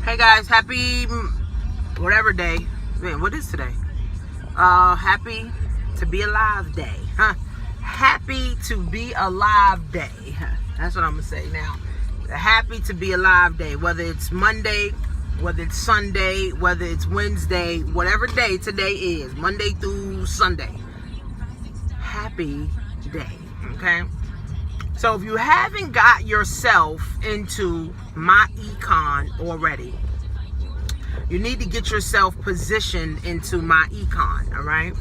Hey guys, happy whatever day. Man, what is today? Happy to be alive day. Happy to be alive day. That's what I'm gonna say now. Happy to be alive day. Whether it's Monday, whether it's Sunday, whether it's Wednesday, whatever day today is, Monday through Sunday. Happy day. Okay? So if you haven't got yourself into Myecon already, you need to get yourself positioned into Myecon, all right?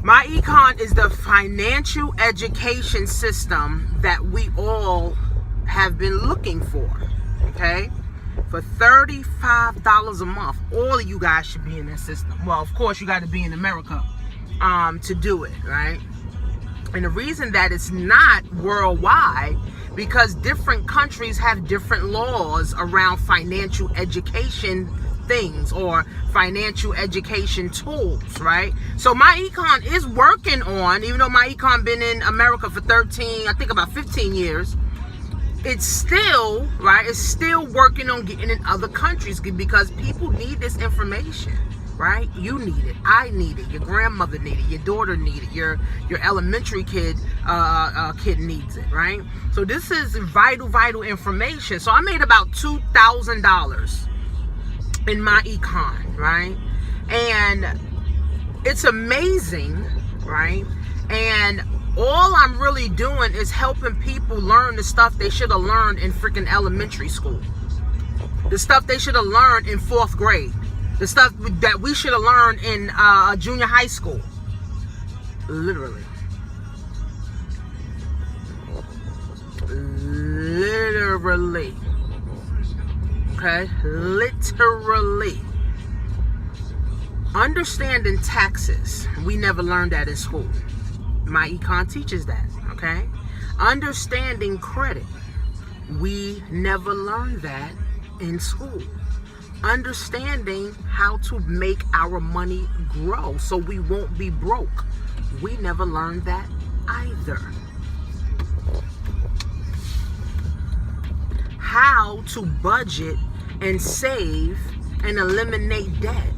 Myecon is the financial education system that we all have been looking for, okay? For $35 a month, all of you guys should be in that system. Well, of course, you got to be in America to do it, right? And the reason that it's not worldwide, because different countries have different laws around financial education things or financial education tools, right? So Myecon is working on, even though Myecon been in America for 15 years, it's still, right, it's still working on getting in other countries because people need this information. Right? You need it. I need it. Your grandmother needs it. Your daughter needs it. Your elementary kid needs it. Right? So this is vital information. So I made about $2,000 in Myecon, right? And it's amazing, right? And all I'm really doing is helping people learn the stuff they should have learned in freaking elementary school. The stuff they should have learned in 4th grade. The stuff that we should have learned in junior high school. Literally. Okay? Literally. Understanding taxes. We never learned that in school. Myecon teaches that. Okay? Understanding credit. We never learned that in school. Understanding how to make our money grow so we won't be broke. We never learned that either. How to budget and save and eliminate debt.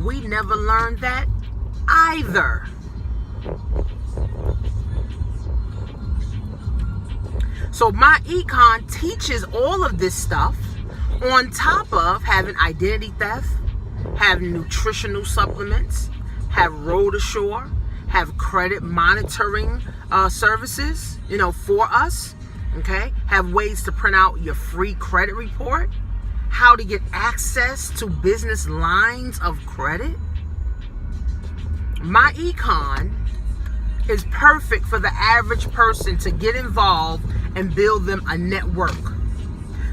We never learned that either. So Myecon teaches all of this stuff, on top of having identity theft, have nutritional supplements, have road ashore, have credit monitoring services, for us, okay? Have ways to print out your free credit report, how to get access to business lines of credit. Myecon is perfect for the average person to get involved and build them a network.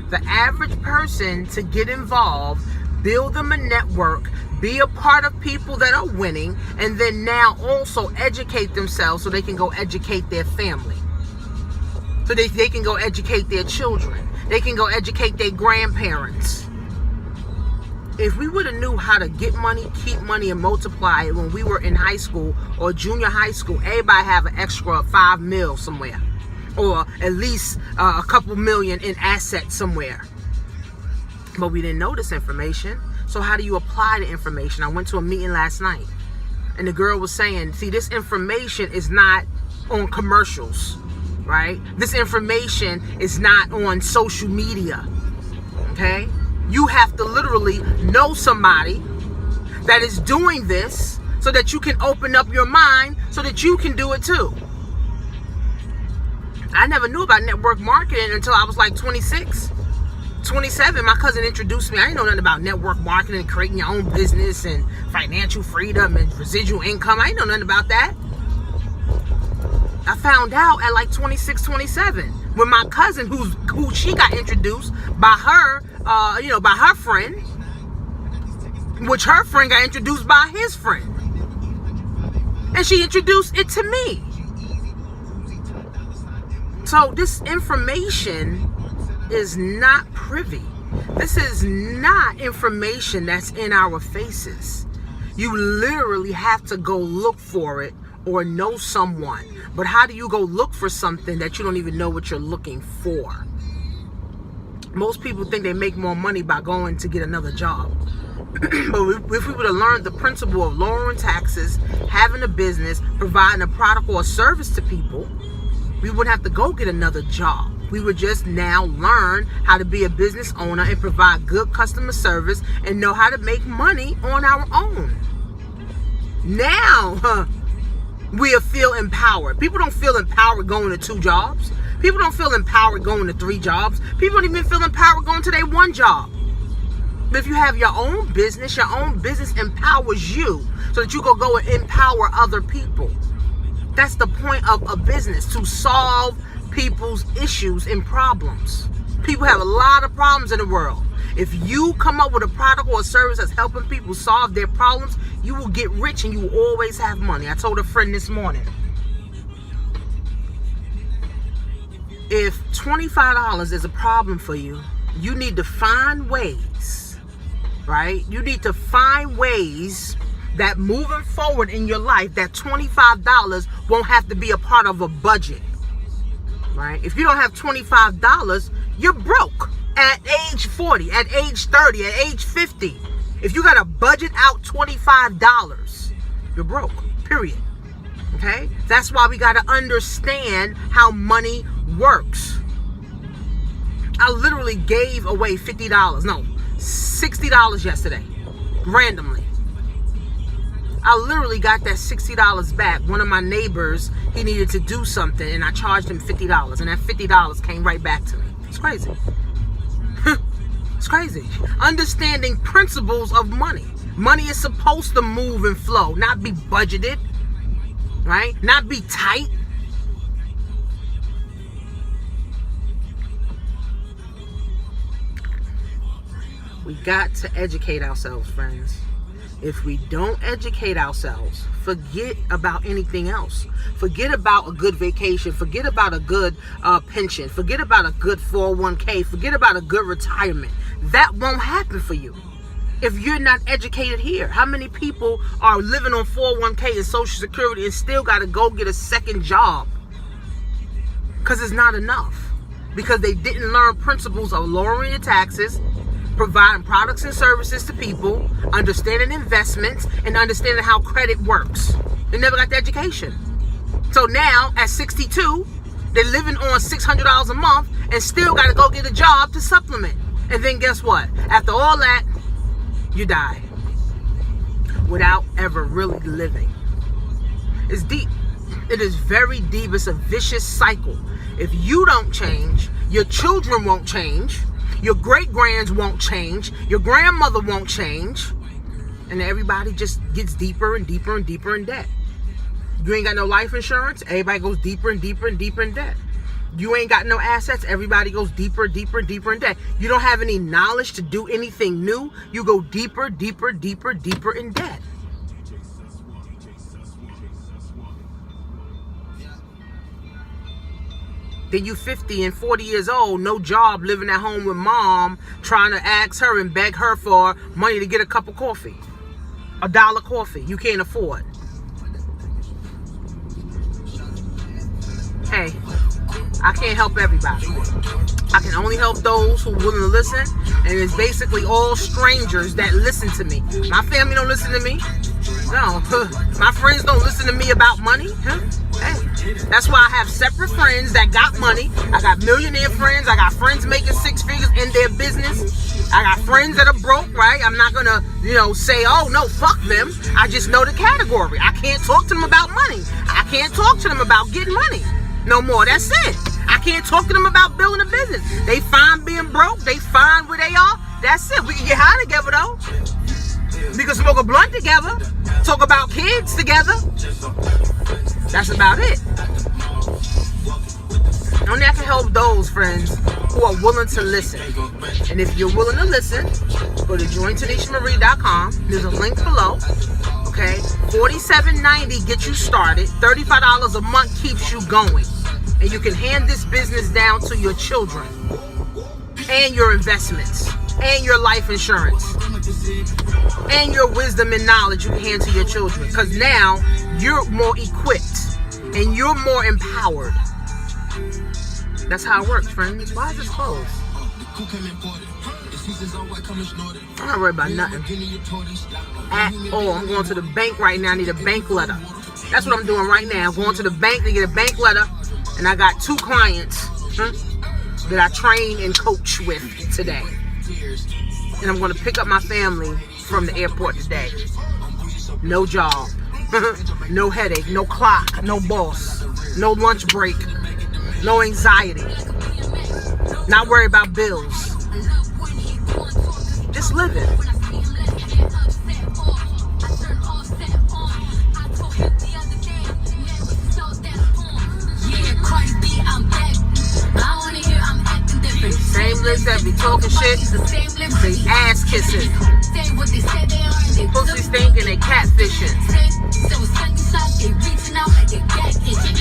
The average person to get involved, build them a network, be a part of people that are winning, and then now also educate themselves so they can go educate their family. So they can go educate their children. They can go educate their grandparents. If we would have knew how to get money, keep money, and multiply it when we were in high school or junior high school, everybody have an extra of $5 million somewhere. Or at least a couple million in assets somewhere. But we didn't know this information. So how do you apply the information? I went to a meeting last night, and the girl was saying, see, this information is not on commercials, right? This information is not on social media, okay? You have to literally know somebody that is doing this so that you can open up your mind so that you can do it too. I never knew about network marketing until I was like 26, 27. My cousin introduced me. I didn't know nothing about network marketing and creating your own business and financial freedom and residual income. I didn't know nothing about that. I found out at like 26, 27 when my cousin, who she got introduced by her, by her friend, which her friend got introduced by his friend, and she introduced it to me. So this information is not privy. This is not information that's in our faces. You literally have to go look for it or know someone. But how do you go look for something that you don't even know what you're looking for? Most people think they make more money by going to get another job. But if we would have learned the principle of lowering taxes, having a business, providing a product or a service to people, we wouldn't have to go get another job. We would just now learn how to be a business owner and provide good customer service and know how to make money on our own. Now, we feel empowered. People don't feel empowered going to 2 jobs. People don't feel empowered going to 3 jobs. People don't even feel empowered going to their 1 job. But if you have your own business empowers you so that you can go and empower other people. That's the point of a business, to solve people's issues and problems. People have a lot of problems in the world. If you come up with a product or a service that's helping people solve their problems, you will get rich and you will always have money. I told a friend this morning, if $25 is a problem for you, you need to find ways, right? You need to find ways that moving forward in your life, that $25 won't have to be a part of a budget, right? If you don't have $25, you're broke at age 40, at age 30, at age 50. If you got to budget out $25, you're broke, period. Okay? That's why we got to understand how money works. I literally gave away $60 yesterday, randomly. I literally got that $60 back. One of my neighbors, he needed to do something, and I charged him $50, and that $50 came right back to me. It's crazy. It's crazy. Understanding principles of money. Money is supposed to move and flow, not be budgeted, right? Not be tight. We got to educate ourselves, friends. If we don't educate ourselves, forget about anything else. Forget about a good vacation. Forget about a good pension. Forget about a good 401k. Forget about a good retirement. That won't happen for you if you're not educated here. How many people are living on 401k and Social Security and still got to go get a second job? Because it's not enough. Because they didn't learn principles of lowering your taxes, providing products and services to people, understanding investments, and understanding how credit works. They never got the education. So now, at 62, they're living on $600 a month and still got to go get a job to supplement. And then guess what? After all that, you die without ever really living. It's deep. It is very deep. It's a vicious cycle. If you don't change, your children won't change. Your great-grands won't change. Your grandmother won't change. And everybody just gets deeper and deeper and deeper in debt. You ain't got no life insurance. Everybody goes deeper and deeper and deeper in debt. You ain't got no assets. Everybody goes deeper, deeper, and deeper in debt. You don't have any knowledge to do anything new. You go deeper, deeper, deeper, deeper in debt. Then you 50 and 40 years old, no job, living at home with mom, trying to ask her and beg her for money to get a cup of coffee. $1 coffee you can't afford. Hey, I can't help everybody. I can only help those who are willing to listen, and it's basically all strangers that listen to me. My family don't listen to me. No, my friends don't listen to me about money. Hey, that's why I have separate friends that got money. I got millionaire friends. I got friends making 6 figures in their business. I got friends that are broke, right? I'm not gonna, say, oh no, fuck them. I just know the category. I can't talk to them about money. I can't talk to them about getting money no more. That's it. I can't talk to them about building a business. They fine being broke. They fine where they are. That's it. We can get high together though. We can smoke a blunt together. Talk about kids together. That's about it. Only I can help those friends who are willing to listen. And if you're willing to listen, go to jointanishamarie.com. There's a link below. Okay, $47.90 gets you started. $35 a month keeps you going. And you can hand this business down to your children and your investments and your life insurance and your wisdom and knowledge you can hand to your children, because now you're more equipped and you're more empowered. That's how it works, friends. Why is this closed? I'm not worried about nothing at all. I'm going to the bank right now. I need a bank letter. That's what I'm doing right now. I'm going to the bank to get a bank letter. And I got 2 clients that I train and coach with today. And I'm going to pick up my family from the airport today. No job. No headache. No clock. No boss. No lunch break. No anxiety. Not worry about bills. Just living. Same lips that be talking shit, they ass kissing. Pussy stinking, they catfishing.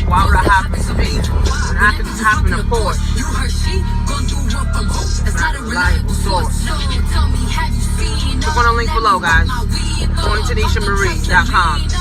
Why would I hop in the beach when I could just hop in a Porsche? Not a reliable source. Click on the link below, guys. TonyTanishaMarie.com.